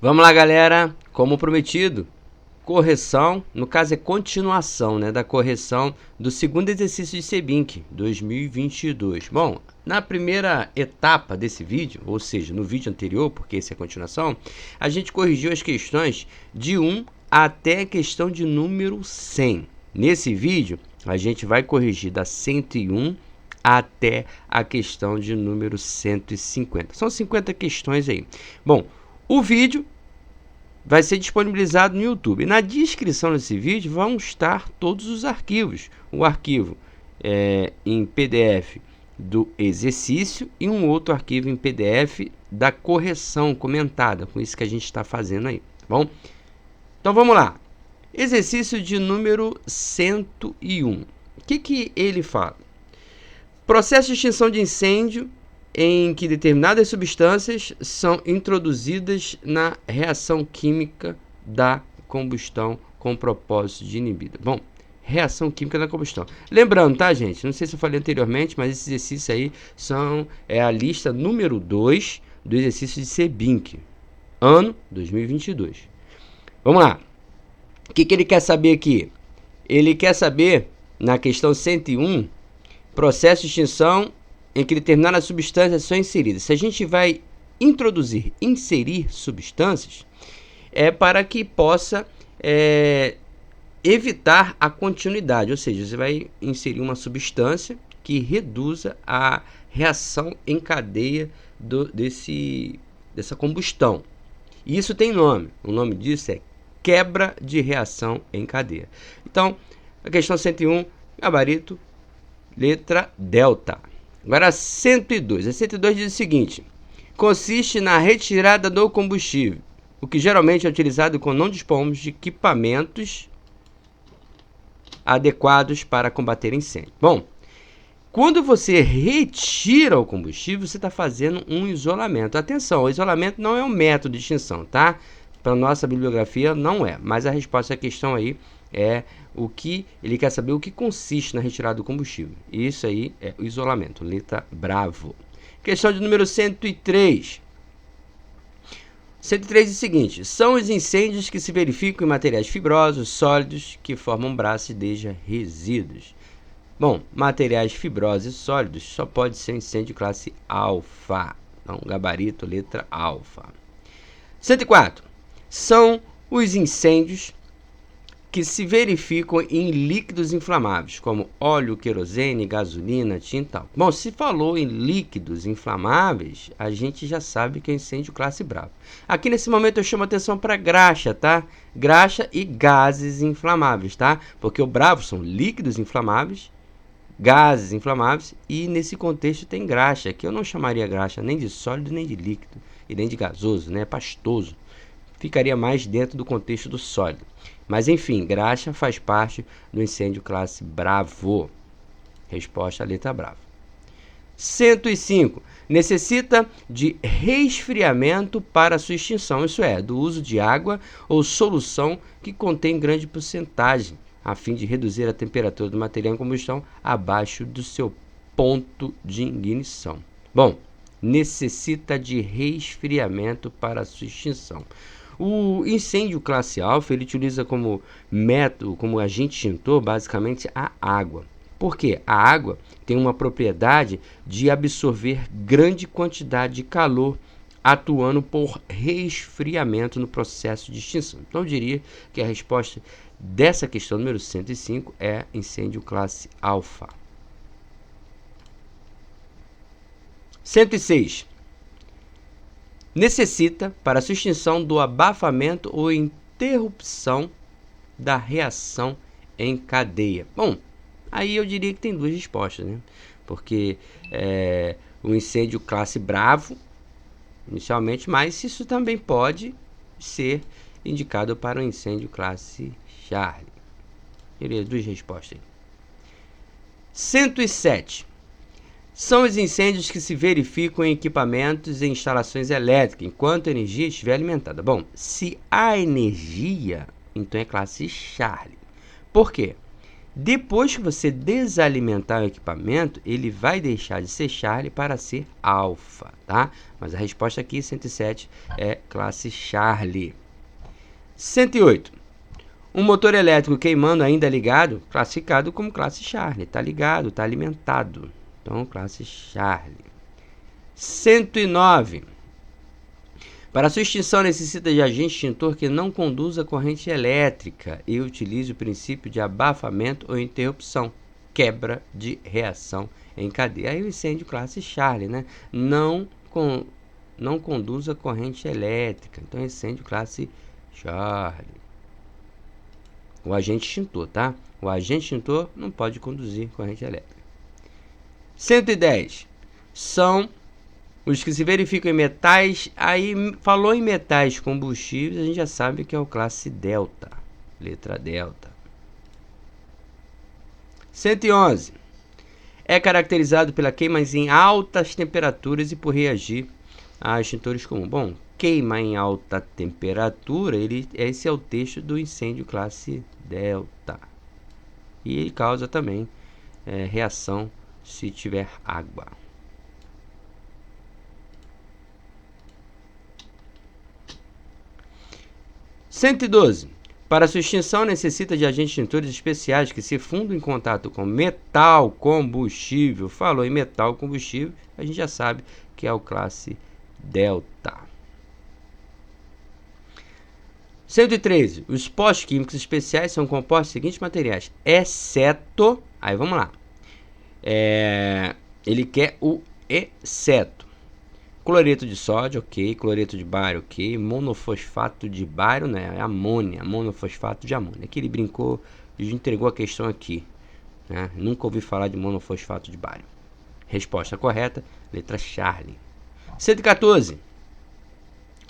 Vamos lá, galera, como prometido, correção, no caso é continuação, né, da correção do segundo exercício de CBINC 2022. Bom, na primeira etapa desse vídeo, ou seja, no vídeo anterior, porque esse é a continuação, a gente corrigiu as questões de 1 até a questão de número 100. Nesse vídeo, a gente vai corrigir da 101 até a questão de número 150. São 50 questões aí. Bom, o vídeo vai ser disponibilizado no YouTube. Na descrição desse vídeo vão estar todos os arquivos. O arquivo em PDF do exercício e um outro arquivo em PDF da correção comentada, com isso que a gente está fazendo aí, tá bom? Então vamos lá. Exercício de número 101. O que ele fala? Processo de extinção de incêndio em que determinadas substâncias são introduzidas na reação química da combustão com propósito de inibida. Bom, reação química da combustão. Lembrando, tá, gente? Não sei se eu falei anteriormente, mas esses exercícios aí é a lista número 2 do exercício de CBINC, ano 2022. Vamos lá. O que ele quer saber aqui? Ele quer saber, na questão 101, processo de extinção em que determinadas substâncias são inseridas. Se a gente vai inserir substâncias, é para que possa evitar a continuidade, ou seja, você vai inserir uma substância que reduza a reação em cadeia dessa combustão. E isso tem nome, o nome disso é quebra de reação em cadeia. Então, a questão 101, gabarito, letra delta. Agora a 102. A 102 diz o seguinte: consiste na retirada do combustível, o que geralmente é utilizado quando não dispomos de equipamentos adequados para combater incêndio. Bom, quando você retira o combustível, você está fazendo um isolamento. Atenção, o isolamento não é um método de extinção, tá? Para nossa bibliografia não é, mas a resposta à questão aí é o que ele quer saber, o que consiste na retirada do combustível. Isso aí é o isolamento, letra bravo. Questão de número 103. 103 diz o seguinte: são os incêndios que se verificam em materiais fibrosos, sólidos, que formam braços e deixam resíduos. Bom, materiais fibrosos e sólidos só pode ser incêndio classe alfa. Então, gabarito, letra alfa. 104. São os incêndios que se verificam em líquidos inflamáveis, como óleo, querosene, gasolina, tinta. Bom, se falou em líquidos inflamáveis, a gente já sabe que é incêndio classe bravo. Aqui nesse momento eu chamo atenção para graxa, tá? Graxa e gases inflamáveis, tá? Porque o bravo são líquidos inflamáveis, gases inflamáveis e nesse contexto tem graxa, que eu não chamaria graxa nem de sólido, nem de líquido e nem de gasoso, né? Pastoso. Ficaria mais dentro do contexto do sólido. Mas enfim, graxa faz parte do incêndio classe bravo. Resposta à letra bravo. 105. Necessita de resfriamento para sua extinção, isso é, do uso de água ou solução que contém grande porcentagem, a fim de reduzir a temperatura do material em combustão abaixo do seu ponto de ignição. Bom, necessita de resfriamento para sua extinção. O incêndio classe alfa, ele utiliza como método, como agente extintor, basicamente a água. Por quê? A água tem uma propriedade de absorver grande quantidade de calor, atuando por resfriamento no processo de extinção. Então, eu diria que a resposta dessa questão número 105 é incêndio classe alfa. 106. Necessita para sua extinção do abafamento ou interrupção da reação em cadeia. Bom, aí eu diria que tem duas respostas, né? Porque o incêndio classe bravo, inicialmente, mas isso também pode ser indicado para o incêndio classe Charlie. Teria duas respostas aí. 107. São os incêndios que se verificam em equipamentos e instalações elétricas, enquanto a energia estiver alimentada. Bom, se há energia, então é classe Charlie. Por quê? Depois que você desalimentar o equipamento, ele vai deixar de ser Charlie para ser alfa, tá? Mas a resposta aqui, 107, é classe Charlie. 108. Um motor elétrico queimando ainda ligado, classificado como classe Charlie. Está ligado, está alimentado. Então, classe Charlie. 109. Para sua extinção, necessita de agente extintor que não conduza corrente elétrica e utilize o princípio de abafamento ou interrupção, quebra de reação em cadeia. Aí o incêndio classe Charlie, né? Não conduza corrente elétrica. Então, incêndio classe Charlie. O agente extintor, tá? O agente extintor não pode conduzir corrente elétrica. 110. São os que se verificam em metais. Aí falou em metais combustíveis, a gente já sabe que é o classe delta, letra delta. 111. É caracterizado pela queima em altas temperaturas e por reagir a extintores comuns. Bom, queima em alta temperatura, esse é o texto do incêndio classe delta. E ele causa também reação se tiver água. 112. Para sua extinção, necessita de agentes extintores especiais que se fundam em contato com metal combustível. Falou em metal combustível, a gente já sabe que é o classe delta. 113. Os postos químicos especiais são compostos dos seguintes materiais, exceto... Aí vamos lá. Ele quer o exceto. Cloreto de sódio, ok. Cloreto de bário, ok. Monofosfato de bário, né? É amônia. Monofosfato de amônia. Aqui ele brincou e entregou a questão aqui, né? Nunca ouvi falar de monofosfato de bário. Resposta correta, letra Charlie. 114.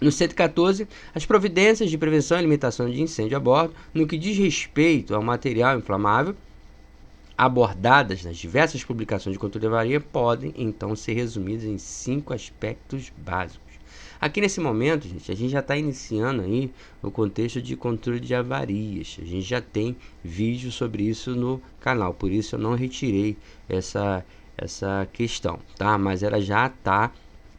No 114, as providências de prevenção e limitação de incêndio a bordo, no que diz respeito ao material inflamável, abordadas nas diversas publicações de controle de avaria, podem então ser resumidas em 5 aspectos básicos. Aqui nesse momento, gente, a gente já está iniciando aí o contexto de controle de avarias. A gente já tem vídeo sobre isso no canal, por isso eu não retirei essa questão, tá? Mas ela já está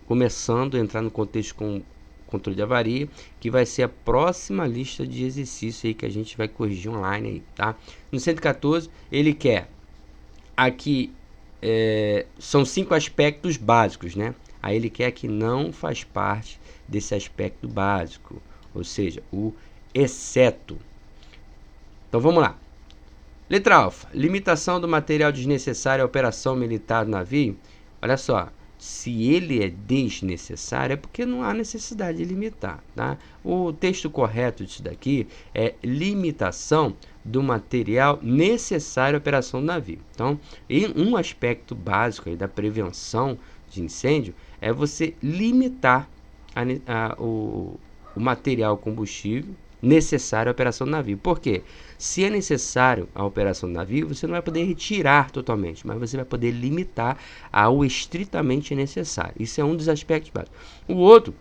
começando a entrar no contexto com controle de avaria, que vai ser a próxima lista de exercícios aí que a gente vai corrigir online aí, tá? No 114, ele quer aqui são 5 aspectos básicos, né? Aí ele quer que não faz parte desse aspecto básico, ou seja, o exceto. Então vamos lá. Letra alfa, limitação do material desnecessário à operação militar do navio. Olha só, se ele é desnecessário é porque não há necessidade de limitar, tá? O texto correto disso daqui é limitação do material necessário à operação do navio. Então, um aspecto básico aí da prevenção de incêndio é você limitar o material combustível necessário à operação do navio. Por quê? Se é necessário a operação do navio, você não vai poder retirar totalmente, mas você vai poder limitar ao estritamente necessário. Isso é um dos aspectos básicos. O outro,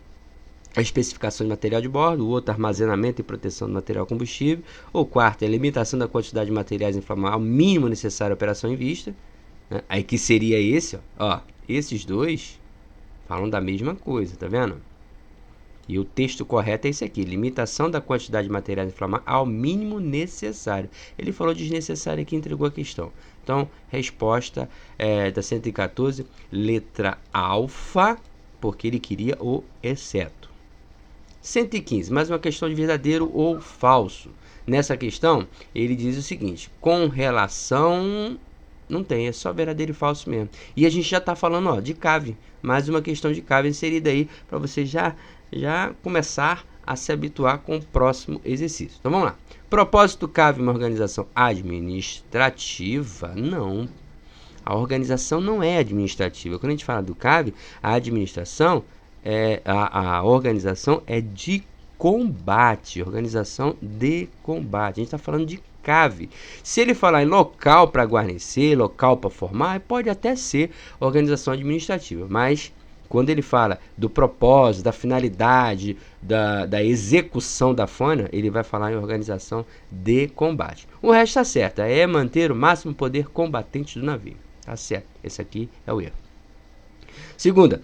a especificação de material de bordo. O outro, armazenamento e proteção do material combustível. O quarto, é a limitação da quantidade de materiais inflamáveis ao mínimo necessário à operação em vista, né? Aí que seria esse, ó. Esses dois falam da mesma coisa, tá vendo? E o texto correto é esse aqui, limitação da quantidade de materiais inflamáveis ao mínimo necessário. Ele falou desnecessário aqui e entregou a questão. Então, resposta da 114, letra alfa, porque ele queria o exceto. 115, mais uma questão de verdadeiro ou falso. Nessa questão, ele diz o seguinte, com relação... Não tem, é só verdadeiro e falso mesmo. E a gente já está falando de CAV, mais uma questão de CAV inserida aí, para você já começar a se habituar com o próximo exercício. Então vamos lá. Propósito CAV uma organização administrativa? Não. A organização não é administrativa. Quando a gente fala do CAV, a administração, a organização é de combate. Organização de combate. A gente está falando de CAV. Se ele falar em local para guarnecer, local para formar, pode até ser organização administrativa, mas quando ele fala do propósito, da finalidade, da execução da FONA, ele vai falar em organização de combate. O resto está certo, é manter o máximo poder combatente do navio. Tá certo, esse aqui é o erro. Segunda.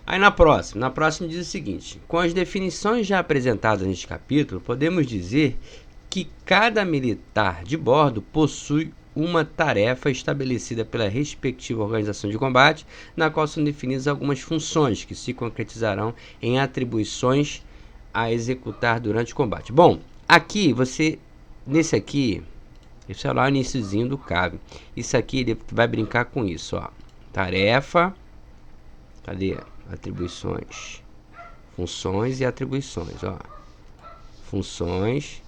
Aí na próxima diz o seguinte: com as definições já apresentadas neste capítulo, podemos dizer que cada militar de bordo possui uma tarefa estabelecida pela respectiva organização de combate, na qual são definidas algumas funções que se concretizarão em atribuições a executar durante o combate. Bom, aqui nesse aqui, esse é lá o iniciozinho do CAV. Isso aqui ele vai brincar com isso, ó. Tarefa, cadê? Atribuições, funções e atribuições, ó. Funções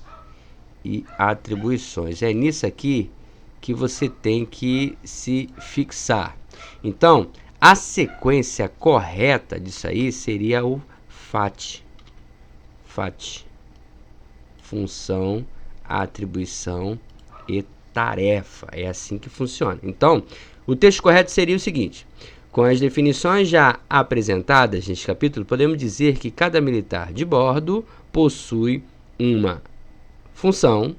e atribuições. É nisso aqui que você tem que se fixar. Então, a sequência correta disso aí seria o FAT. FAT. Função, atribuição e tarefa. É assim que funciona. Então, o texto correto seria o seguinte: com as definições já apresentadas neste capítulo, podemos dizer que cada militar de bordo possui uma função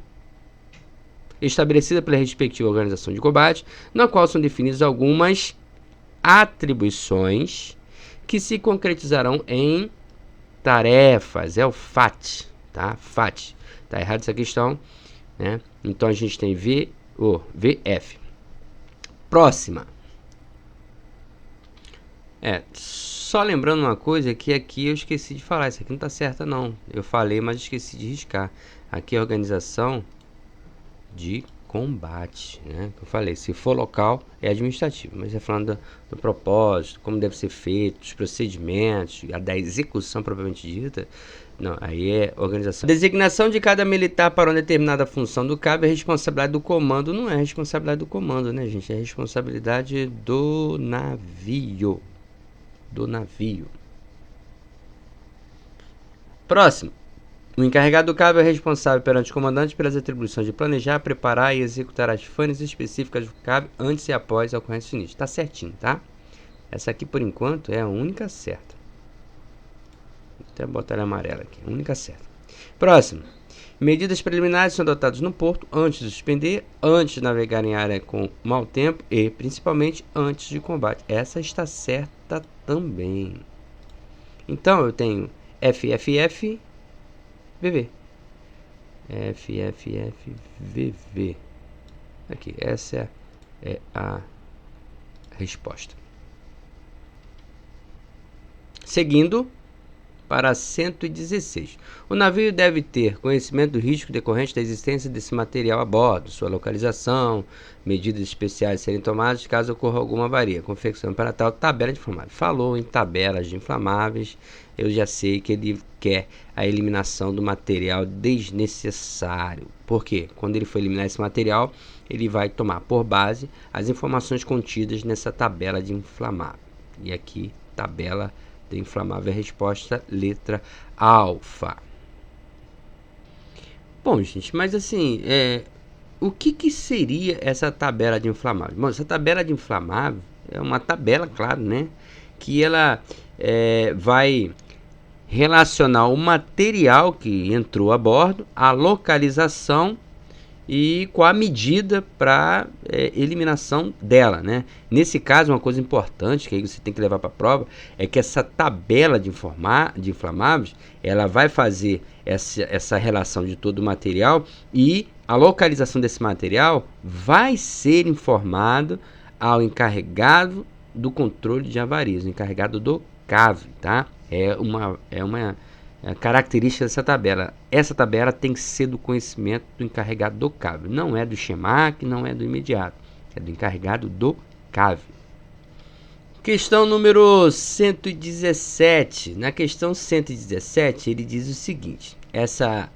estabelecida pela respectiva organização de combate, na qual são definidas algumas atribuições que se concretizarão em tarefas. É o FAT, tá? FAT. Tá errado essa questão, né? Então a gente tem VF. Próxima. Só lembrando uma coisa, que aqui eu esqueci de falar, isso aqui não tá certa não. Eu falei, mas esqueci de riscar. Aqui é a organização de combate, né? Eu falei, se for local é administrativo, mas é falando do propósito, como deve ser feito, os procedimentos, da execução propriamente dita. Não, aí é organização. A designação de cada militar para uma determinada função do CAB é responsabilidade do comando. Não é responsabilidade do comando, né, gente? É responsabilidade do navio. Próximo. O encarregado do CAB é responsável perante o comandante pelas atribuições de planejar, preparar e executar as fases específicas do CAB antes e após a ocorrência sinistra. Tá certinho, tá? Essa aqui, por enquanto, é a única certa. Vou até botar ela amarela aqui. A única certa. Próximo. Medidas preliminares são adotadas no porto antes de suspender, antes de navegar em área com mau tempo e, principalmente, antes de combate. Essa está certa também. Então, eu tenho FFF, VV. FFFVV. Aqui, essa é a resposta. Seguindo para 116. O navio deve ter conhecimento do risco decorrente da existência desse material a bordo, sua localização, medidas especiais serem tomadas caso ocorra alguma avaria, confecção para tal, tabela de inflamáveis. Falou em tabelas de inflamáveis, eu já sei que ele quer a eliminação do material desnecessário. Por quê? Quando ele for eliminar esse material, ele vai tomar por base as informações contidas nessa tabela de inflamável. E aqui, tabela de inflamável, é a resposta letra alfa. Bom, gente, mas assim, o que seria essa tabela de inflamável? Bom, essa tabela de inflamável é uma tabela, claro, né? Que ela vai relacionar o material que entrou a bordo, a localização e com a medida para eliminação dela, né? Nesse caso, uma coisa importante que aí você tem que levar para a prova é que essa tabela de inflamáveis, ela vai fazer essa relação de todo o material e a localização desse material vai ser informado ao encarregado do controle de avarias, o encarregado do CAV, tá? É uma característica dessa tabela. Essa tabela tem que ser do conhecimento do encarregado do CAV. Não é do SCHEMAC, não é do imediato. É do encarregado do CAV. Questão número 117. Na questão 117, ele diz o seguinte: essa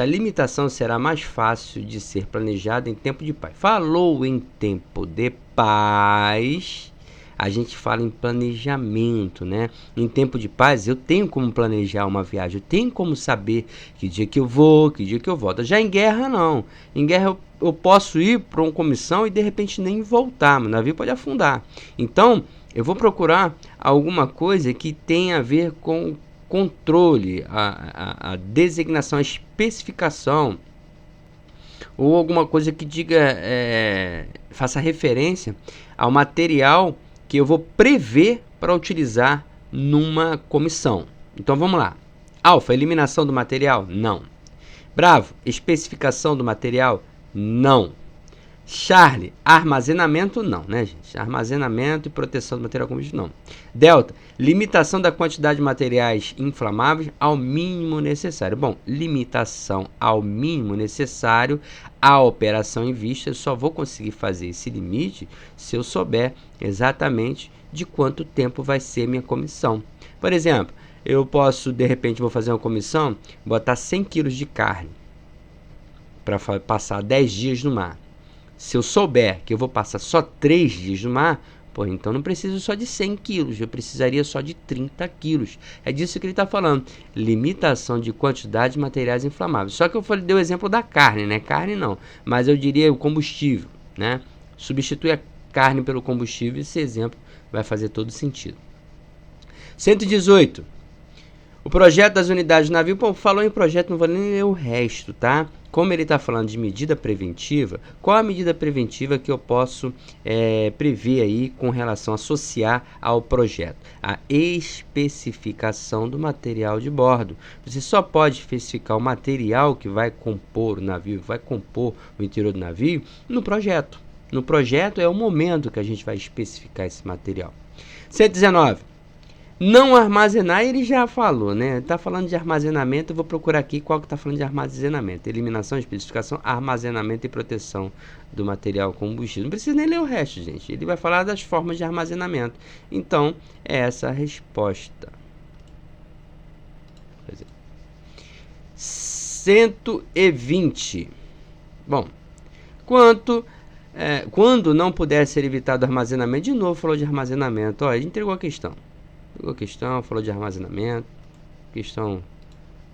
limitação será mais fácil de ser planejada em tempo de paz. Falou em tempo de paz, a gente fala em planejamento, né? Em tempo de paz, eu tenho como planejar uma viagem, eu tenho como saber que dia que eu vou, que dia que eu volto. Já em guerra, não. Em guerra, eu posso ir para uma comissão e de repente nem voltar, o navio pode afundar. Então, Eu vou procurar alguma coisa que tenha a ver com controle, a designação, a especificação, ou alguma coisa que diga, faça referência ao material que eu vou prever para utilizar numa comissão. Então vamos lá. Alfa, eliminação do material? Não. Bravo, especificação do material? Não. Charlie, armazenamento? Não, né, gente? Armazenamento e proteção do material combustível? Não. Delta, limitação da quantidade de materiais inflamáveis ao mínimo necessário. Bom, limitação ao mínimo necessário, a operação em vista, eu só vou conseguir fazer esse limite se eu souber exatamente de quanto tempo vai ser minha comissão. Por exemplo, eu posso, de repente, vou fazer uma comissão, botar 100 kg de carne para passar 10 dias no mar. Se eu souber que eu vou passar só 3 dias no mar, pô, então não preciso só de 100 quilos, eu precisaria só de 30 quilos. É disso que ele está falando. Limitação de quantidade de materiais inflamáveis. Só que eu dei o exemplo da carne, né? Carne não, mas eu diria o combustível, né? Substitui a carne pelo combustível, esse exemplo vai fazer todo sentido. 118. O projeto das unidades de navio, pô, falou em projeto, não vou nem ler o resto, tá? Como ele está falando de medida preventiva, qual a medida preventiva que eu posso prever aí com relação a associar ao projeto? A especificação do material de bordo. Você só pode especificar o material que vai compor o navio, vai compor o interior do navio, no projeto. No projeto é o momento que a gente vai especificar esse material. 119. Não armazenar, ele já falou, né? Está falando de armazenamento, eu vou procurar aqui qual que está falando de armazenamento. Eliminação, especificação, armazenamento e proteção do material combustível. Não precisa nem ler o resto, gente. Ele vai falar das formas de armazenamento. Então, é essa a resposta. 120. Bom, quando não puder ser evitado o armazenamento, de novo falou de armazenamento. Ó, ele entregou a questão. Falou de armazenamento, questão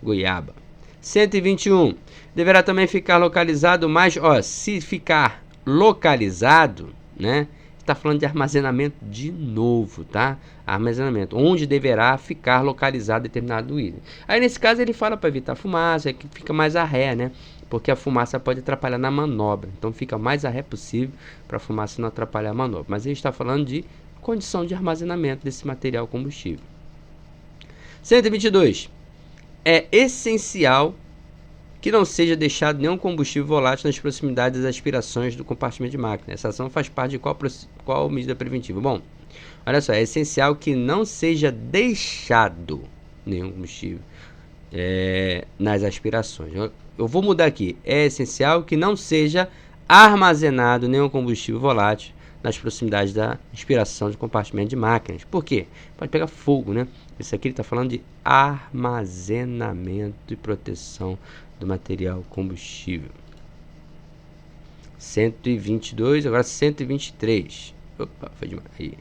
goiaba. 121. Deverá também ficar localizado mais, se ficar localizado, né? Está falando de armazenamento de novo, tá? Armazenamento, onde deverá ficar localizado determinado item. Aí nesse caso ele fala para evitar fumaça, que fica mais a ré, né? Porque a fumaça pode atrapalhar na manobra. Então fica mais a ré possível para a fumaça não atrapalhar a manobra. Mas ele está falando de condição de armazenamento desse material combustível. 122. É essencial que não seja deixado nenhum combustível volátil nas proximidades das aspirações do compartimento de máquina. Essa ação faz parte de qual medida preventiva? Bom, olha só, é essencial que não seja deixado nenhum combustível nas aspirações. Eu vou mudar aqui. É essencial que não seja armazenado nenhum combustível volátil nas proximidades da aspiração de compartimento de máquinas. Por quê? Pode pegar fogo, né? Isso aqui ele está falando de armazenamento e proteção do material combustível. 122, agora 123. Opa, foi demais. Aí.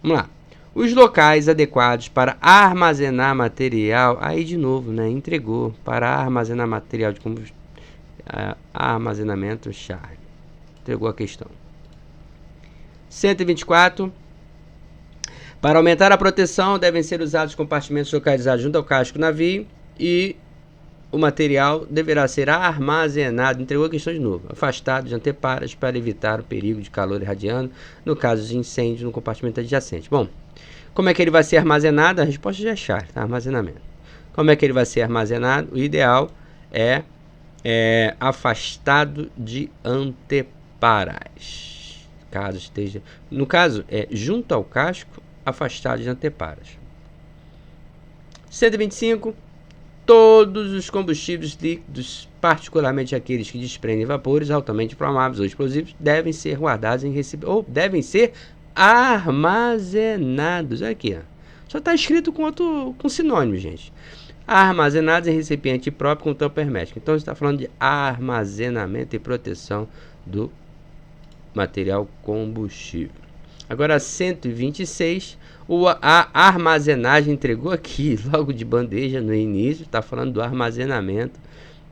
Vamos lá. Os locais adequados para armazenar material, aí de novo, né? Entregou para armazenar material de combustível. Armazenamento, Charlie. Entregou a questão. 124. Para aumentar a proteção, devem ser usados compartimentos localizados junto ao casco do navio e o material deverá ser armazenado, entregou a questão de novo, afastado de anteparas para evitar o perigo de calor irradiando no caso de incêndio no compartimento adjacente. Bom, como é que ele vai ser armazenado? A resposta já é chata, tá? Armazenamento. Como é que ele vai ser armazenado? O ideal é afastado de anteparas. Caso esteja, no caso, junto ao casco, afastado de anteparas. 125. Todos os combustíveis líquidos, particularmente aqueles que desprendem vapores altamente inflamáveis ou explosivos, devem ser guardados em ou devem ser armazenados. Aqui, ó. Só está escrito com sinônimo, gente. Armazenados em recipiente próprio com tampa hermética. Então, está falando de armazenamento e proteção do material combustível. Agora 126, a armazenagem entregou aqui, logo de bandeja no início, está falando do armazenamento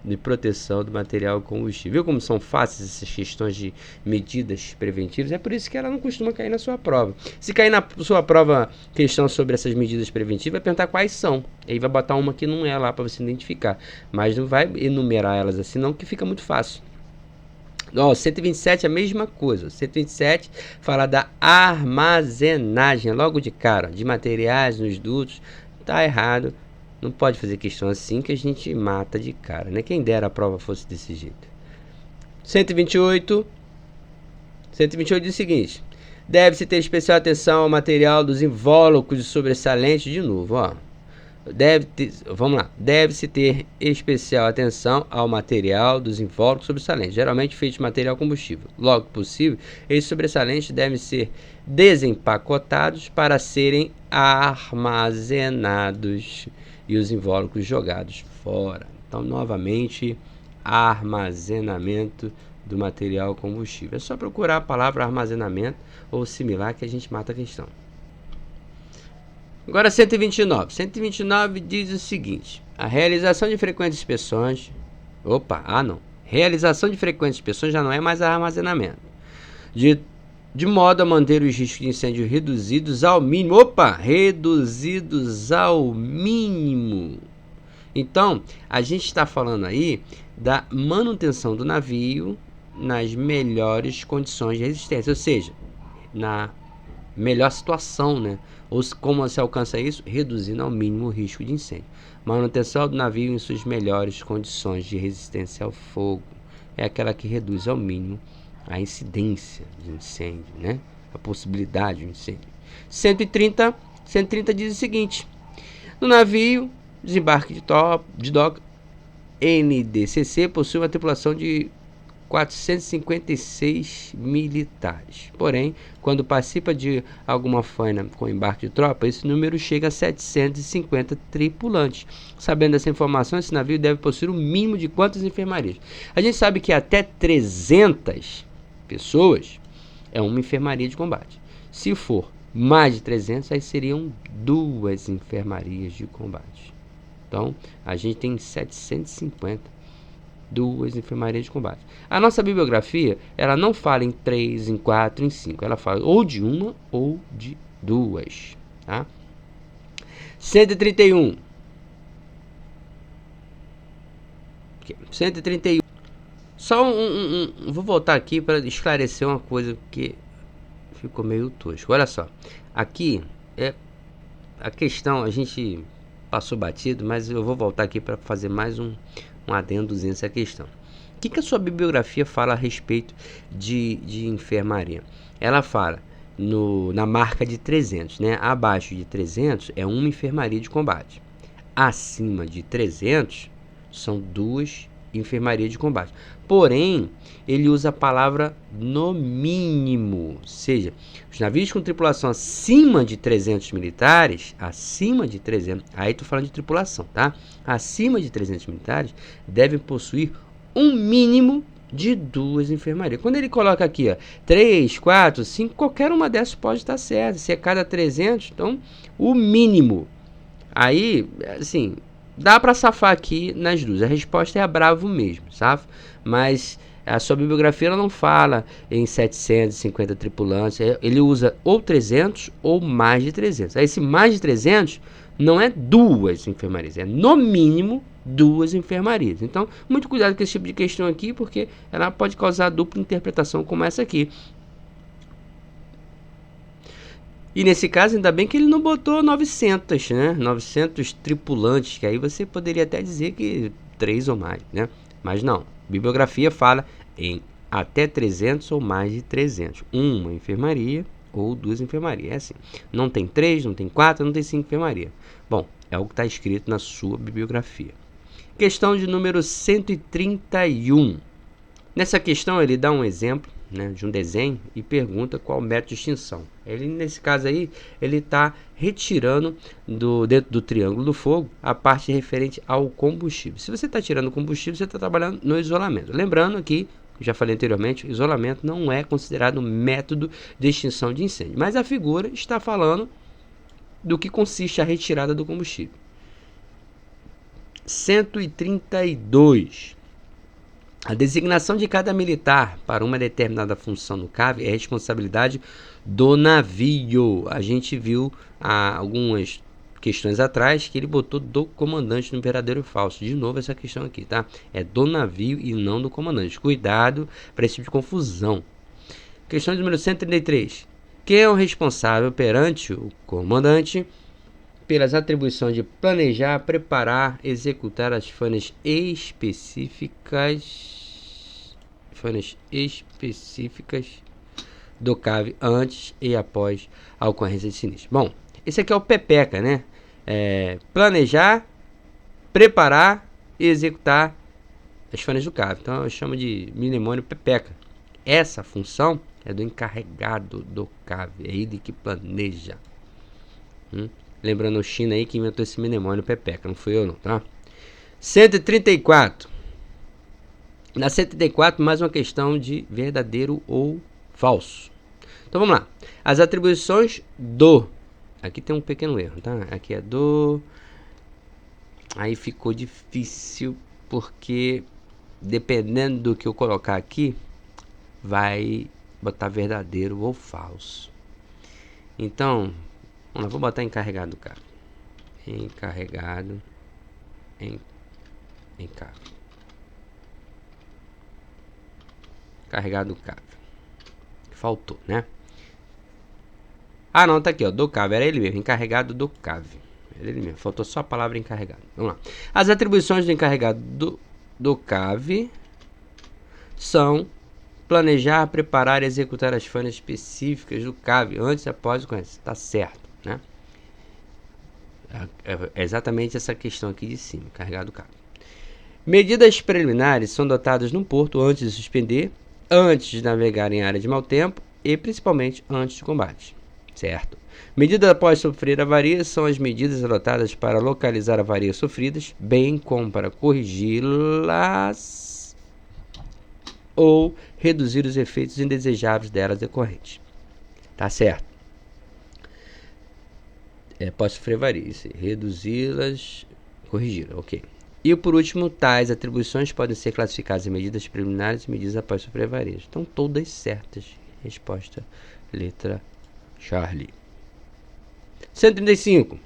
de proteção do material combustível. Viu como são fáceis essas questões de medidas preventivas? É por isso que ela não costuma cair na sua prova. Se cair na sua prova questão sobre essas medidas preventivas, vai perguntar quais são. Aí vai botar uma que não é lá para você identificar. Mas não vai enumerar elas assim não, que fica muito fácil. 127 é a mesma coisa. 127 fala da armazenagem, logo de cara, de materiais nos dutos. Tá errado. Não pode fazer questão assim que a gente mata de cara, né? Quem dera a prova fosse desse jeito. 128 diz o seguinte: deve-se ter especial atenção ao material dos invólucros de sobressalente. De novo, ó. Deve-se ter especial atenção ao material dos invólucros sobressalentes, geralmente feito de material combustível. Logo possível, esses sobressalentes devem ser desempacotados para serem armazenados e os invólucros jogados fora. Então, novamente, armazenamento do material combustível. É só procurar a palavra armazenamento ou similar que a gente mata a questão. Agora 129. 129 diz o seguinte: a realização de frequentes inspeções. Realização de frequentes inspeções já não é mais armazenamento. De modo a manter os riscos de incêndio reduzidos ao mínimo. Reduzidos ao mínimo. Então, a gente está falando aí da manutenção do navio nas melhores condições de resistência, ou seja, na melhor situação, né? Ou como se alcança isso? Reduzindo ao mínimo o risco de incêndio. Manutenção do navio em suas melhores condições de resistência ao fogo. É aquela que reduz ao mínimo a incidência de incêndio, né? A possibilidade de incêndio. 130 diz o seguinte: no navio, desembarque de doca, NDCC possui uma tripulação de 456 militares. Porém, quando participa de alguma faina com embarque de tropa, esse número chega a 750 tripulantes. Sabendo essa informação, esse navio deve possuir um mínimo de quantas enfermarias? A gente sabe que até 300 pessoas é uma enfermaria de combate. Se for mais de 300, aí seriam 2 enfermarias de combate. Então, a gente tem 750. 2 enfermarias de combate. A nossa bibliografia, ela não fala em 3, em 4, em 5. Ela fala ou de uma ou de 2. Tá? 131. 131. Só vou voltar aqui para esclarecer uma coisa que ficou meio tosco. Olha só. Aqui é a questão, a gente passou batido, mas eu vou voltar aqui para fazer mais um adendo nessa questão. O que a sua bibliografia fala a respeito de enfermaria? Ela fala na marca de 300, né? Abaixo de 300 é uma enfermaria de combate. Acima de 300 são 2 enfermarias de combate. Porém, ele usa a palavra no mínimo, ou seja, os navios com tripulação acima de 300 militares, aí estou falando de tripulação, tá? Acima de 300 militares, devem possuir um mínimo de 2 enfermarias. Quando ele coloca aqui, ó, 3, 4, 5, qualquer uma dessas pode estar certa. Se é cada 300, então o mínimo. Aí, assim, dá para safar aqui nas duas. A resposta é a bravo mesmo, sabe? Mas a sua bibliografia ela não fala em 750 tripulantes. Ele usa ou 300 ou mais de 300. Aí esse mais de 300 não é 2 enfermarias, é no mínimo 2 enfermarias. Então, muito cuidado com esse tipo de questão aqui, porque ela pode causar dupla interpretação como essa aqui. E nesse caso, ainda bem que ele não botou 900, né? 900 tripulantes, que aí você poderia até dizer que 3 ou mais, né? Mas não. Bibliografia fala em até 300 ou mais de 300. Uma enfermaria ou 2 enfermarias. É assim. Não tem 3, não tem 4, não tem 5 enfermarias. Bom, é o que está escrito na sua bibliografia. Questão de número 131. Nessa questão, ele dá um exemplo, né, de um desenho e pergunta qual o método de extinção. Ele, nesse caso aí, ele está retirando dentro do triângulo do fogo a parte referente ao combustível. Se você está tirando o combustível, você está trabalhando no isolamento. Lembrando que, já falei anteriormente, o isolamento não é considerado método de extinção de incêndio. Mas a figura está falando do que consiste a retirada do combustível. 132. A designação de cada militar para uma determinada função no CAV é responsabilidade do navio. A gente viu há algumas questões atrás que ele botou do comandante no verdadeiro e falso. De novo essa questão aqui, tá? É do navio e não do comandante. Cuidado para esse tipo de confusão. Questão número 133. Quem é o responsável perante o comandante pelas atribuições de planejar, preparar, executar as fases específicas do CAV antes e após a ocorrência de sinistro? Bom, esse aqui é o PEPECA, né? Planejar, preparar e executar as fases do CAV. Então eu chamo de mnemônio PEPECA. Essa função é do encarregado do CAV, é ele que planeja. Lembrando o China aí que inventou esse mnemônio PEPECA, não fui eu não, tá? 134. Na 134, mais uma questão de verdadeiro ou falso. Então vamos lá. As atribuições do... Aqui tem um pequeno erro, tá? Aqui é do... Aí ficou difícil porque dependendo do que eu colocar aqui, vai botar verdadeiro ou falso. Então, vamos lá, vou botar encarregado do CAV. Encarregado Encarregado do CAV. Faltou, né? Ah, não, tá aqui, ó. Do CAV, era ele mesmo. Encarregado do CAV. Era ele mesmo. Faltou só a palavra encarregado. Vamos lá. As atribuições do encarregado do CAV são planejar, preparar e executar as fases específicas do CAV antes e após o conhecimento. Tá certo, né? É exatamente essa questão aqui de cima, encarregado do CAV. Medidas preliminares são adotadas no porto antes de suspender, antes de navegar em área de mau tempo e principalmente antes do combate, certo? Medidas após sofrer avarias são as medidas adotadas para localizar avarias sofridas, bem como para corrigi-las ou reduzir os efeitos indesejáveis delas decorrentes. Tá certo? Pode sofrer avarias, reduzi-las, corrigi-las, ok. E por último, tais atribuições podem ser classificadas em medidas preliminares e medidas após sofrer avarias. Estão todas certas. Resposta, letra Charlie. 135.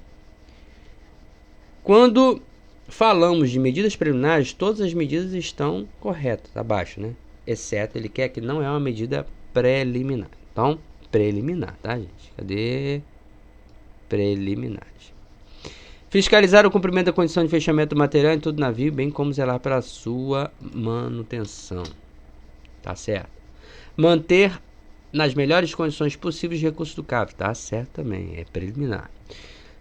Quando falamos de medidas preliminares, todas as medidas estão corretas, abaixo, né? Exceto ele quer que não é uma medida preliminar. Então, preliminar, tá, gente? Cadê? Preliminares. Fiscalizar o cumprimento da condição de fechamento do material em todo navio, bem como zelar pela sua manutenção. Tá certo. Manter nas melhores condições possíveis os recursos do CAV. Tá certo também, é preliminar.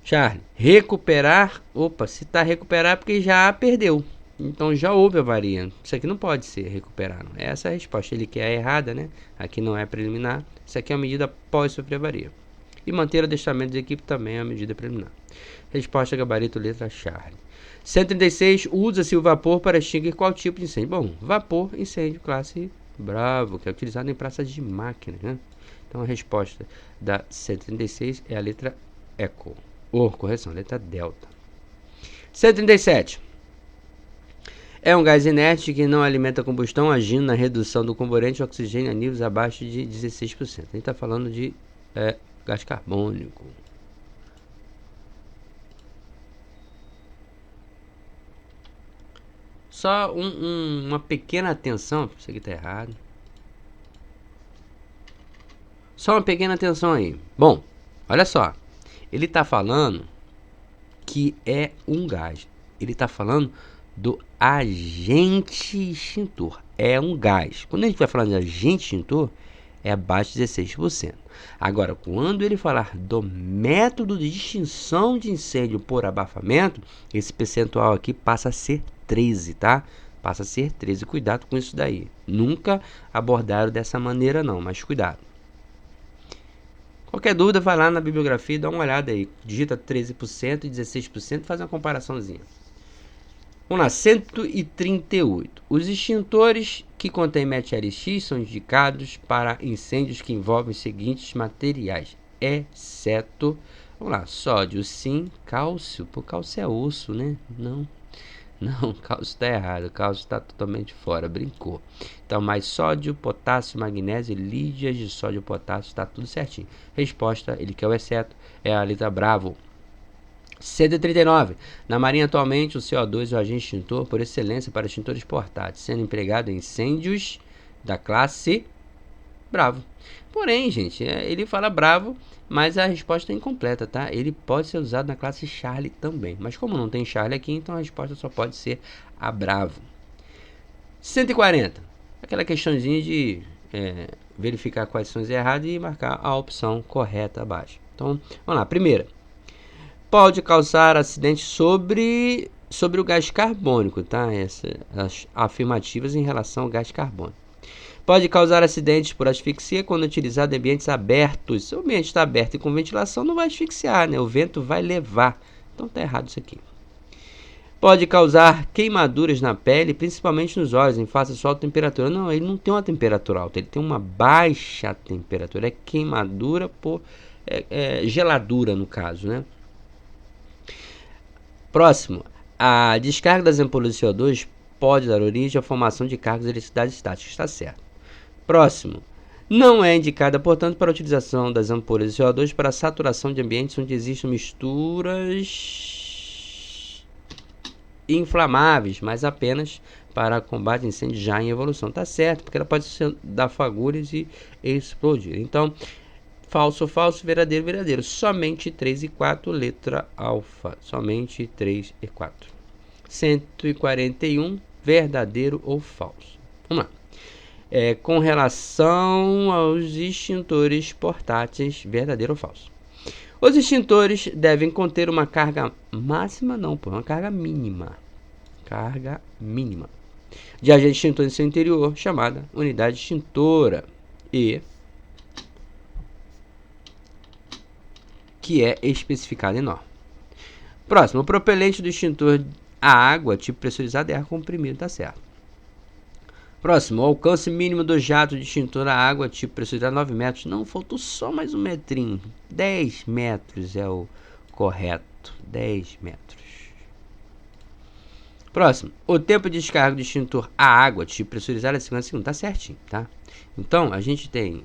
Charlie, recuperar. Opa, se tá recuperar é porque já perdeu. Então já houve avaria. Isso aqui não pode ser recuperar. Não. Essa é a resposta. Ele quer a errada, né? Aqui não é preliminar. Isso aqui é uma medida após sofrer avaria. E manter o adestramento de equipe também é uma medida preliminar. Resposta gabarito letra Charlie. 136. Usa-se o vapor para extinguir qual tipo de incêndio? Bom, vapor, incêndio, classe Bravo, que é utilizado em praças de máquina, né? Então a resposta da 136 é a letra Eco. Correção, letra Delta. 137. É um gás inerte que não alimenta a combustão, agindo na redução do componente de oxigênio a níveis abaixo de 16%. A gente está falando de gás carbônico. Só uma pequena atenção, isso aqui está errado. Só uma pequena atenção aí. Bom, olha só. Ele está falando que é um gás. Ele está falando do agente extintor. É um gás. Quando a gente vai falar de agente extintor, é abaixo de 16%. Agora, quando ele falar do método de extinção de incêndio por abafamento, esse percentual aqui passa a ser 13, tá? Passa a ser 13. Cuidado com isso daí. Nunca abordaram dessa maneira não, mas cuidado. Qualquer dúvida, vai lá na bibliografia e dá uma olhada aí. Digita 13% e 16%, faz uma comparaçãozinha. Vamos lá, 138. Os extintores que contêm MetalX são indicados para incêndios que envolvem os seguintes materiais, exceto, vamos lá, sódio, sim, cálcio. Pô, cálcio é osso, né? Não. Não, cálcio está errado, cálcio está totalmente fora, brincou. Então, mais sódio, potássio, magnésio, lídias de sódio e potássio, está tudo certinho. Resposta, ele quer o exceto, é a letra Bravo. 139. Na Marinha atualmente, o CO2 é o agente extintor por excelência para extintores portáteis, sendo empregado em incêndios da classe Bravo. Porém, gente, ele fala Bravo, mas a resposta é incompleta, tá? Ele pode ser usado na classe Charlie também. Mas como não tem Charlie aqui, então a resposta só pode ser a Bravo. 140. Aquela questãozinha de verificar quais são as erradas e marcar a opção correta abaixo. Então, vamos lá. Primeira. Pode causar acidente sobre o gás carbônico, tá? As afirmativas em relação ao gás carbônico. Pode causar acidentes por asfixia quando utilizado em ambientes abertos. Se o ambiente está aberto e com ventilação, não vai asfixiar, né? O vento vai levar. Então tá errado isso aqui. Pode causar queimaduras na pele, principalmente nos olhos, em face à sua alta temperatura. Não, ele não tem uma temperatura alta, ele tem uma baixa temperatura. É queimadura por geladura, no caso, né? Próximo. A descarga das ampolhas de CO2 pode dar origem à formação de cargas de eletricidade estática. Está certo. Próximo. Não é indicada, portanto, para a utilização das ampolhas de CO2 para a saturação de ambientes onde existem misturas inflamáveis, mas apenas para combate a incêndio já em evolução. Está certo, porque ela pode dar fagulhas e explodir. Então, falso, falso, verdadeiro, verdadeiro. Somente 3 e 4, letra alfa. Somente 3 e 4. 141, verdadeiro ou falso. Vamos lá. Com relação aos extintores portáteis, verdadeiro ou falso. Os extintores devem conter uma carga máxima, não, uma carga mínima. Carga mínima. De agente extintor em seu interior, chamada unidade extintora. E que é especificado em norma. Próximo, o propelente do extintor a água, tipo pressurizado, é ar comprimido, tá certo. Próximo, o alcance mínimo do jato de extintor a água, tipo pressurizado, 9 metros. Não, faltou só mais um metrinho. 10 metros é o correto. 10 metros. Próximo, o tempo de descarga do extintor a água, tipo pressurizado, é 50 segundos. Tá certinho, tá? Então, a gente tem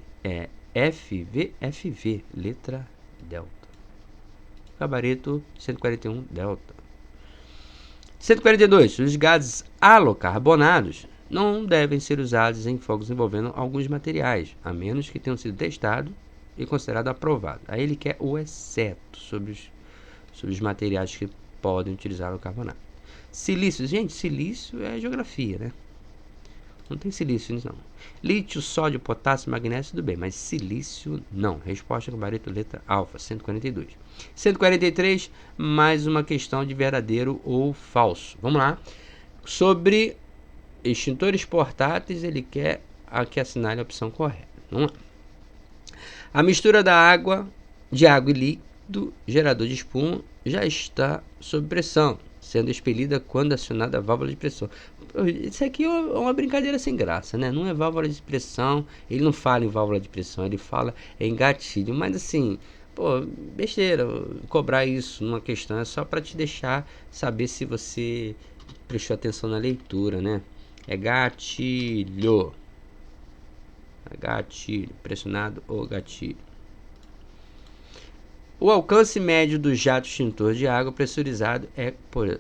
FV, letra delta. Gabarito 141 delta. 142. Os gases halocarbonados não devem ser usados em fogos envolvendo alguns materiais, a menos que tenham sido testados e considerado aprovado. Aí ele quer o exceto sobre os materiais que podem utilizar halocarbonato. Silício, gente, silício é geografia, né? Não tem silício nisso, não. Lítio, sódio, potássio, magnésio, tudo bem, mas silício não. Resposta gabarito letra alfa, 142. 143, mais uma questão de verdadeiro ou falso. Vamos lá. Sobre extintores portáteis, ele quer que assinale a opção correta. Vamos lá. A mistura de água e líquido, gerador de espuma, já está sob pressão, sendo expelida quando acionada a válvula de pressão. Isso aqui é uma brincadeira sem graça, né? Não é válvula de pressão, ele não fala em válvula de pressão, ele fala em gatilho. Mas assim, besteira, cobrar isso numa questão é só para te deixar saber se você prestou atenção na leitura, né? É gatilho. Gatilho, pressionado ou gatilho. O alcance médio do jato extintor de água pressurizado é por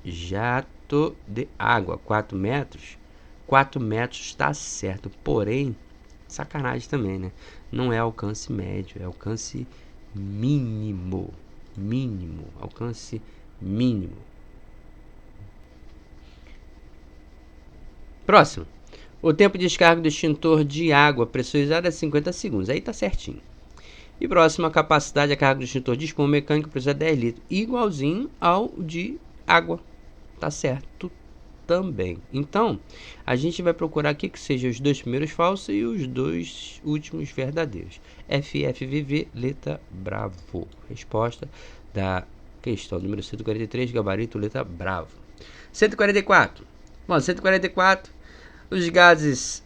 jato de água, 4 metros. 4 metros está certo, porém, sacanagem também, né? Não é alcance médio, é alcance mínimo. Mínimo, alcance mínimo. Próximo. O tempo de descarga do extintor de água pressurizado é 50 segundos. Aí tá certinho. E próximo, a capacidade de carga do extintor de espuma mecânica precisa 10 litros. Igualzinho ao de água. Tá certo também. Então, a gente vai procurar aqui que sejam os dois primeiros falsos e os dois últimos verdadeiros. FFVV, letra Bravo. Resposta da questão número 143, gabarito, letra Bravo. 144. Bom, 144. Os gases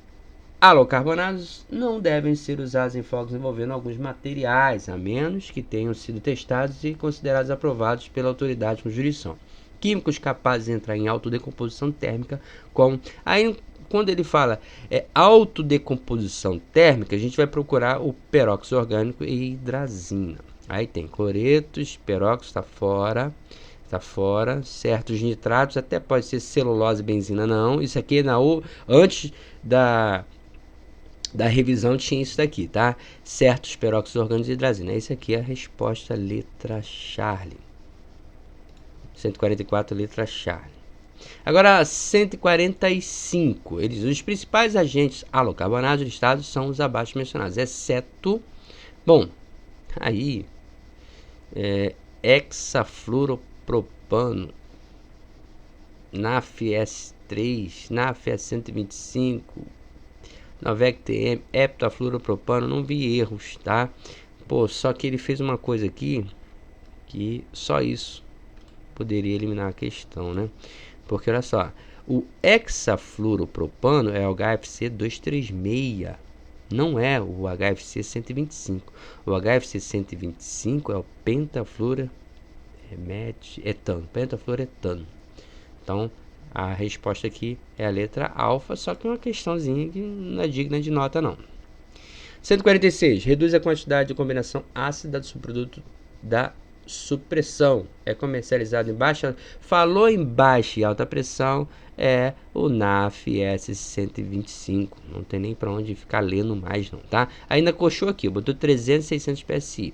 halocarbonados não devem ser usados em fogos envolvendo alguns materiais, a menos que tenham sido testados e considerados aprovados pela autoridade com jurisdição, químicos capazes de entrar em autodecomposição térmica com... Aí, quando ele fala autodecomposição térmica, a gente vai procurar o peróxido orgânico e hidrazina. Aí tem cloretos, peróxido está fora, certos nitratos, até pode ser celulose, benzina, não. Isso aqui antes da revisão tinha isso daqui, tá? Certos peróxidos orgânicos e hidrazina. Esse aqui é a resposta letra Charlie. 144, letra Charlie. Agora, 145. Os principais agentes halocarbonados listados são os abaixo mencionados, exceto... Bom, aí... hexafluoropropano, NaFS3, NaFS125, Novec-TM, heptafluoropropano, não vi erros, tá? Pô, só que ele fez uma coisa aqui que só isso poderia eliminar a questão, né? Porque olha só, o hexafluoropropano é o HFC 236, não é o HFC 125. O HFC 125 é o pentafluoretano, pentafluoretano. Então, a resposta aqui é a letra alfa, só que uma questãozinha que não é digna de nota, não. 146. Reduz a quantidade de combinação ácida do subproduto da supressão. É comercializado em baixa... Falou em baixa e alta pressão, é o NaFS125. Não tem nem para onde ficar lendo mais, não, tá? Ainda coxou aqui, botou 300, 600 PSI.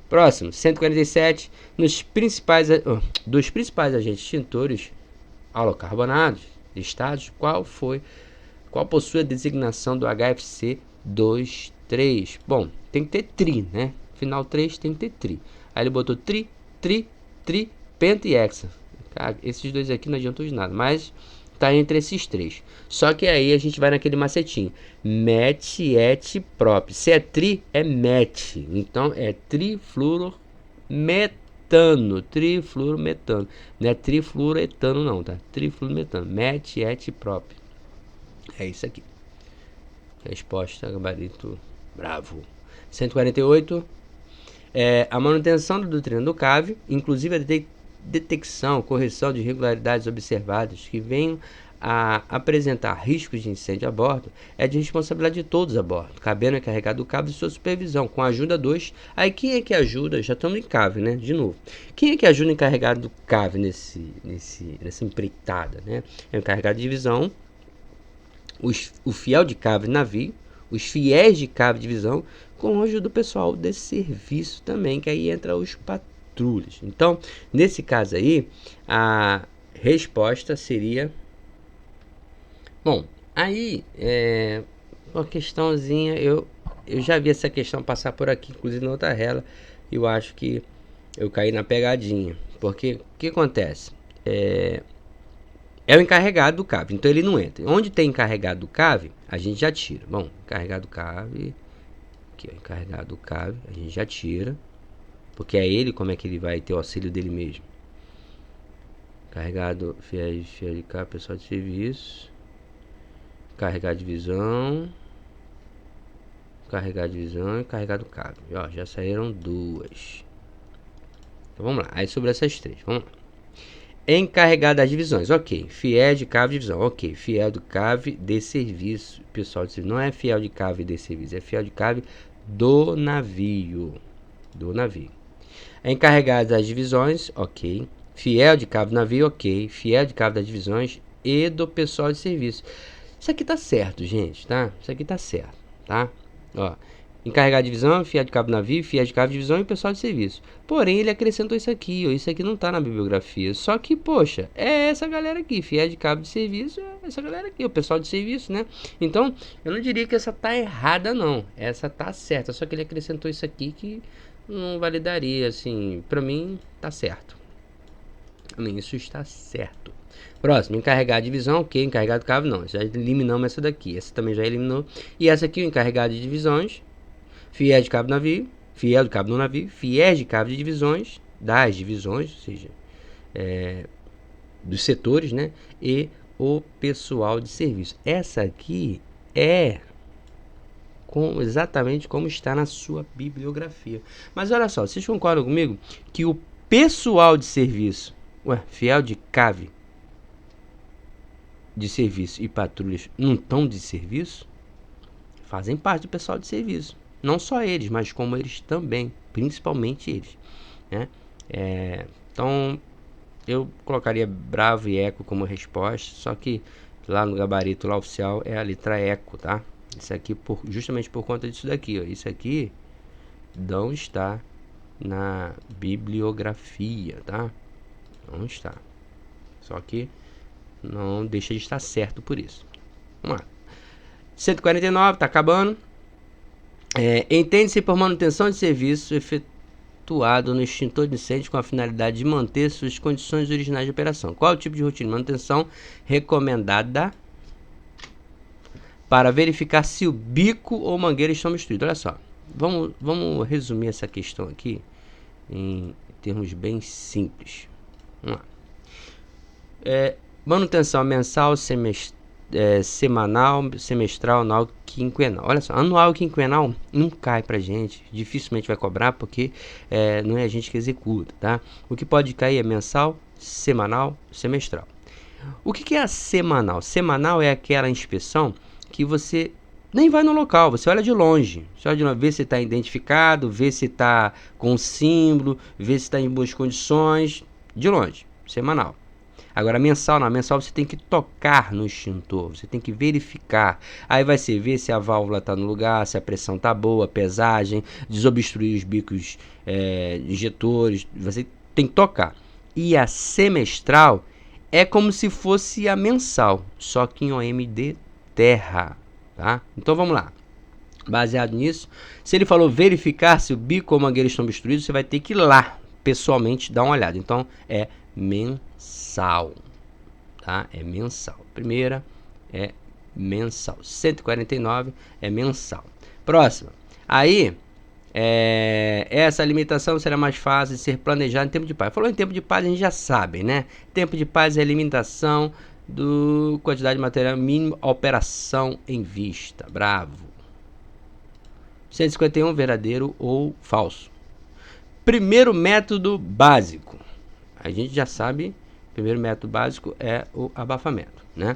Próximo, 147. Dos principais agentes extintores halocarbonados listados, qual possui a designação do HFC 23? Bom, tem que ter tri, né? Final 3 tem que ter tri. Aí ele botou tri, penta e hexa. Cara, esses dois aqui não adiantam de nada, mas tá entre esses três. Só que aí a gente vai naquele macetinho. Met, et, prop. Se é tri, é met. Então é trifluorometano. Trifluorometano. Não é trifluoretano não, tá? Trifluorometano. Met, et, prop. É isso aqui. Resposta, gabarito bravo. 148. A manutenção da doutrina do CAV, inclusive a detecção, correção de irregularidades observadas que venham a apresentar riscos de incêndio a bordo, é de responsabilidade de todos a bordo, cabendo ao encarregado do CAV e sua supervisão, com a ajuda dos... Aí quem é que ajuda? Já estamos em CAV, né? De novo. Quem é que ajuda o encarregado do CAV nessa empreitada, né? É o encarregado de divisão, o fiel de CAV de navio, os fiéis de CAV de divisão, com a ajuda do pessoal desse serviço também, que aí entra os patrulhas. Então, nesse caso aí, a resposta seria... Bom, aí, uma questãozinha, eu já vi essa questão passar por aqui, inclusive na outra rela, e eu acho que eu caí na pegadinha. Porque, o que acontece? É o encarregado do CAV, então ele não entra. Onde tem encarregado do CAV, a gente já tira. Bom, encarregado do CAV... Aqui, ó, encarregado do CAV, a gente já tira, porque é ele, como é que ele vai ter o auxílio dele mesmo? Carregado, fiel de CAV, pessoal de serviço, carregado de visão, carregado de visão e carregado CAV. Ó, já saíram duas. Então vamos lá, aí sobre essas três, vamos lá. Encarregado das divisões, ok. Fiel de CAV de divisão, ok. Fiel do CAV de serviço, pessoal de serviço. Não é fiel de CAV de serviço, é fiel de CAV do navio. Encarregado das divisões, ok. Fiel de CAV do navio, ok. Fiel de CAV das divisões e do pessoal de serviço. Isso aqui tá certo, gente, tá? Isso aqui tá certo, tá? Ó. Encarregado de divisão, fiel de cabo do navio, fiel de cabo de divisão e pessoal de serviço. Porém, ele acrescentou isso aqui, ó. Isso aqui não tá na bibliografia. Só que, poxa, é essa galera aqui, fiel de cabo de serviço, é essa galera aqui, o pessoal de serviço, né? Então, eu não diria que essa tá errada, não. Essa tá certa, só que ele acrescentou isso aqui que não validaria, assim. Pra mim, tá certo. Pra mim, isso está certo. Próximo, encarregado de divisão, ok. Encarregado de cabo, não. Já eliminamos essa daqui. Essa também já eliminou. E essa aqui, o encarregado de divisões. Fiel de cabo do navio, fiel de cabo do navio, fiéis de cabo de divisões, das divisões, ou seja, dos setores, né? E o pessoal de serviço. Essa aqui é exatamente como está na sua bibliografia. Mas olha só, vocês concordam comigo que o pessoal de serviço Ué, fiel de cave de serviço e patrulhas não estão de serviço? Fazem parte do pessoal de serviço. Não só eles, mas como eles também, principalmente eles, né? Então, eu colocaria Bravo e Eco como resposta, só que lá no gabarito lá oficial é a letra Eco, tá? Isso aqui justamente por conta disso daqui, ó. Isso aqui não está na bibliografia, tá? Não está. Só que não deixa de estar certo por isso. Vamos lá. 149, tá acabando. Entende-se por manutenção de serviço efetuado no extintor de incêndio com a finalidade de manter suas condições originais de operação. Qual é o tipo de rotina de manutenção recomendada para verificar se o bico ou mangueira estão obstruídos? Olha só, vamos resumir essa questão aqui em termos bem simples. Vamos lá. Manutenção mensal, semanal, semestral, anual, quinquenal. Olha só, anual e quinquenal não cai pra gente, dificilmente vai cobrar porque não é a gente que executa, tá? O que pode cair é mensal, semanal, semestral. O que é a semanal? Semanal é aquela inspeção que você nem vai no local, você olha de longe. Você olha de longe, vê se está identificado, vê se está com símbolo, vê se está em boas condições, de longe, semanal. Agora, mensal, não. Mensal você tem que tocar no extintor, você tem que verificar. Aí vai ser ver se a válvula está no lugar, se a pressão está boa, pesagem, desobstruir os bicos injetores, você tem que tocar. E a semestral é como se fosse a mensal, só que em OM de terra, tá? Então vamos lá. Baseado nisso, se ele falou verificar se o bico ou mangueira estão obstruídos, você vai ter que ir lá pessoalmente dar uma olhada. Então é mensal, tá? É mensal. Primeira é mensal. 149 é mensal. Próxima. Aí, essa limitação será mais fácil de ser planejada em tempo de paz. Falou em tempo de paz, a gente já sabe, né? Tempo de paz é a limitação do quantidade de material mínimo a operação em vista. Bravo. 151, verdadeiro ou falso. Primeiro método básico. A gente já sabe, o primeiro método básico é o abafamento, né?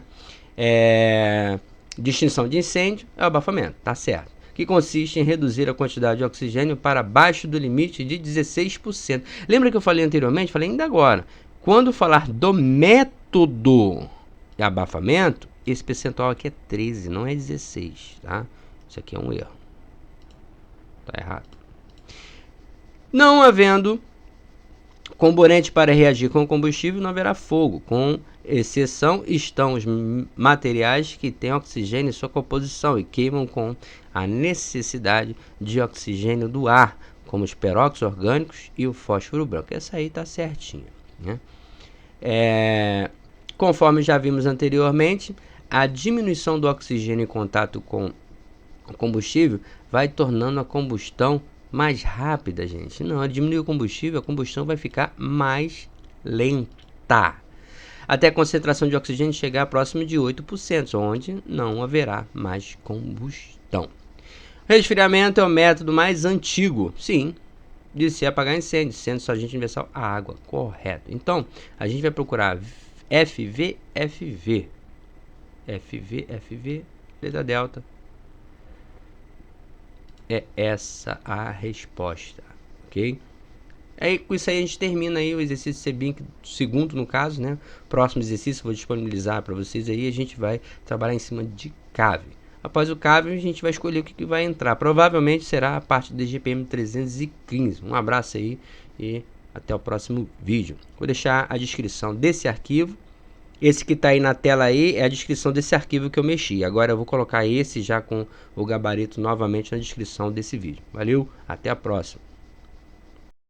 Distinção de incêndio é o abafamento, tá certo. Que consiste em reduzir a quantidade de oxigênio para abaixo do limite de 16%. Lembra que eu falei anteriormente? Falei ainda agora. Quando falar do método de abafamento, esse percentual aqui é 13, não é 16, tá? Isso aqui é um erro. Tá errado. Não havendo componente para reagir com o combustível, não haverá fogo. Com exceção estão os materiais que têm oxigênio em sua composição e queimam com a necessidade de oxigênio do ar, como os peróxidos orgânicos e o fósforo branco. Essa aí está certinha, né? Conforme já vimos anteriormente, a diminuição do oxigênio em contato com o combustível vai tornando a combustão mais rápida, gente. Não, diminuir o combustível, a combustão vai ficar mais lenta. Até a concentração de oxigênio chegar próximo de 8%, onde não haverá mais combustão. Resfriamento é o método mais antigo, sim, de se apagar incêndio, sendo só agente universal a água, correto. Então, a gente vai procurar FV, letra delta. É essa a resposta, ok? Aí, com isso aí a gente termina aí o exercício CBINC segundo, no caso, né? Próximo exercício eu vou disponibilizar para vocês aí, a gente vai trabalhar em cima de cave. Após o cave, a gente vai escolher o que vai entrar. Provavelmente será a parte do GPM 315. Um abraço aí e até o próximo vídeo. Vou deixar a descrição desse arquivo. Esse que está aí na tela aí é a descrição desse arquivo que eu mexi. Agora eu vou colocar esse já com o gabarito novamente na descrição desse vídeo. Valeu, até a próxima.